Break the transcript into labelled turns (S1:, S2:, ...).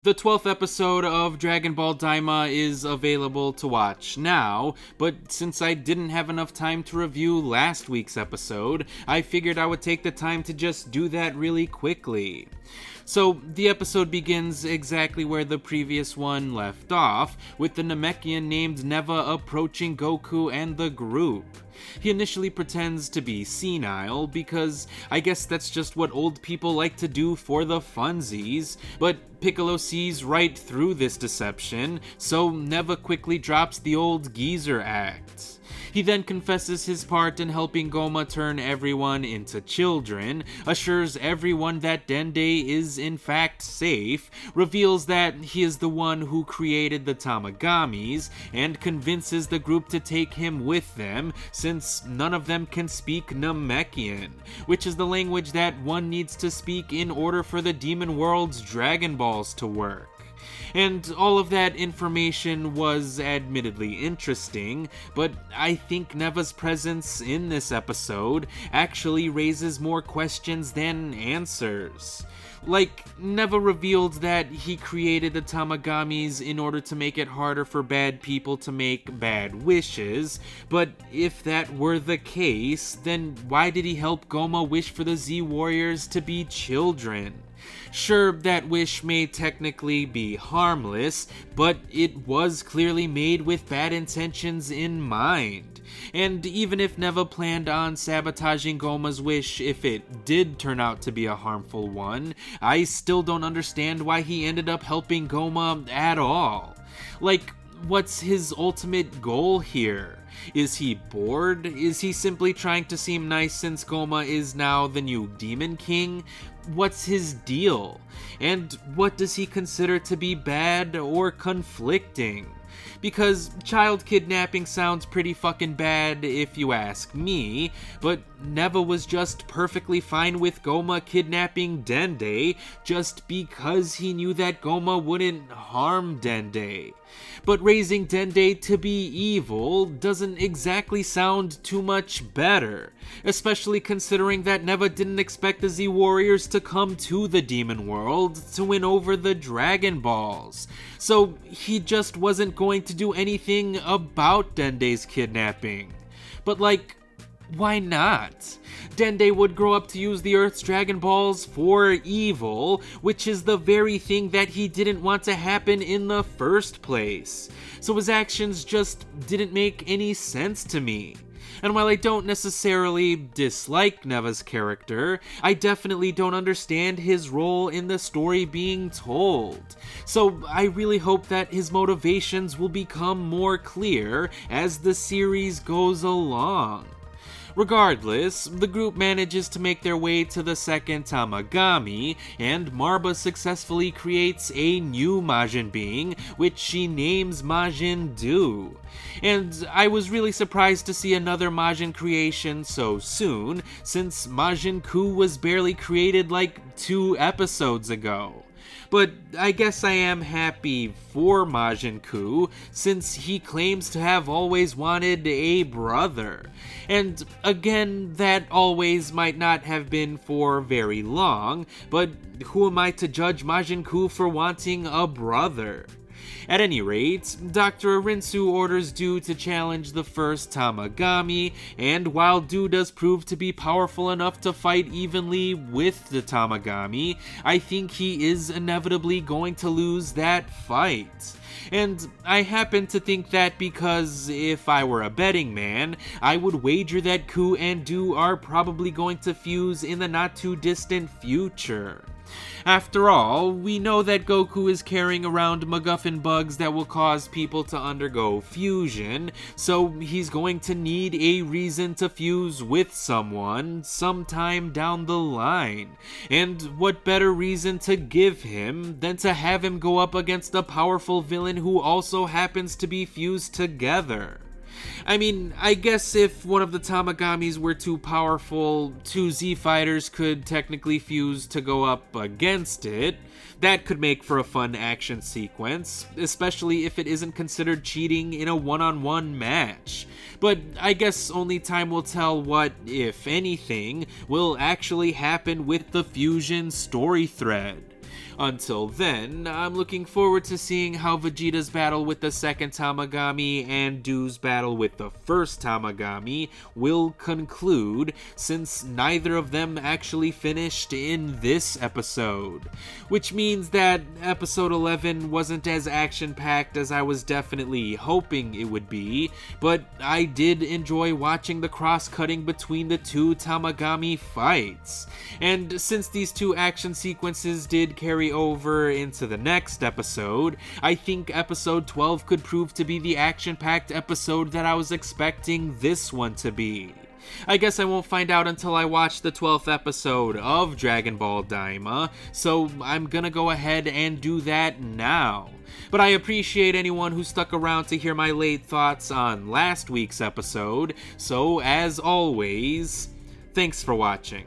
S1: The 12th episode of Dragon Ball Daima is available to watch now, but since I didn't have enough time to review last week's episode, I figured I would take the time to just do that really quickly. So, the episode begins exactly where the previous one left off, with the Namekian named Neva approaching Goku and the group. He initially pretends to be senile, because I guess that's just what old people like to do for the funsies, but Piccolo sees right through this deception, so Neva quickly drops the old geezer act. He then confesses his part in helping Goma turn everyone into children, assures everyone that Dende is in fact safe, reveals that he is the one who created the Tamagamis, and convinces the group to take him with them since none of them can speak Namekian, which is the language that one needs to speak in order for the Demon World's Dragon Balls to work. And all of that information was admittedly interesting, but I think Neva's presence in this episode actually raises more questions than answers. Like, Neva revealed that he created the Tamagamis in order to make it harder for bad people to make bad wishes, but if that were the case, then why did he help Goma wish for the Z-Warriors to be children? Sure, that wish may technically be harmless, but it was clearly made with bad intentions in mind. And even if Neva planned on sabotaging Goma's wish if it did turn out to be a harmful one, I still don't understand why he ended up helping Goma at all. Like, what's his ultimate goal here? Is he bored? Is he simply trying to seem nice since Goma is now the new Demon King? What's his deal? And what does he consider to be bad or conflicting? Because child kidnapping sounds pretty fucking bad if you ask me, but Neva was just perfectly fine with Goma kidnapping Dende just because he knew that Goma wouldn't harm Dende. But raising Dende to be evil doesn't exactly sound too much better, especially considering that Neva didn't expect the Z-Warriors to come to the Demon World to win over the Dragon Balls. So he just wasn't going to do anything about Dende's kidnapping. But like, why not? Dende would grow up to use the Earth's Dragon Balls for evil, which is the very thing that he didn't want to happen in the first place. So his actions just didn't make any sense to me. And while I don't necessarily dislike Neva's character, I definitely don't understand his role in the story being told. So I really hope that his motivations will become more clear as the series goes along. Regardless, the group manages to make their way to the second Tamagami, and Marba successfully creates a new Majin being, which she names Majin Du. And I was really surprised to see another Majin creation so soon, since Majin Ku was barely created like 2 episodes ago. But I guess I am happy for Majin Ku, since he claims to have always wanted a brother. And again, that always might not have been for very long, but who am I to judge Majin Ku for wanting a brother? At any rate, Dr. Arinsu orders Du to challenge the first Tamagami, and while Du does prove to be powerful enough to fight evenly with the Tamagami, I think he is inevitably going to lose that fight. And I happen to think that because if I were a betting man, I would wager that Ku and Du are probably going to fuse in the not too distant future. After all, we know that Goku is carrying around MacGuffin bugs that will cause people to undergo fusion, so he's going to need a reason to fuse with someone sometime down the line. And what better reason to give him than to have him go up against a powerful villain who also happens to be fused together? I mean, I guess if one of the Tamagamis were too powerful, 2 Z fighters could technically fuse to go up against it. That could make for a fun action sequence, especially if it isn't considered cheating in a one-on-one match. But I guess only time will tell what, if anything, will actually happen with the fusion story thread. Until then, I'm looking forward to seeing how Vegeta's battle with the second Tamagami and Doo's battle with the first Tamagami will conclude, since neither of them actually finished in this episode. Which means that episode 11 wasn't as action-packed as I was definitely hoping it would be, but I did enjoy watching the cross-cutting between the two Tamagami fights. And since these two action sequences did carry over into the next episode, I think episode 12 could prove to be the action-packed episode that I was expecting this one to be. I guess I won't find out until I watch the 12th episode of Dragon Ball Daima, so I'm gonna go ahead and do that now. But I appreciate anyone who stuck around to hear my late thoughts on last week's episode, so as always, thanks for watching.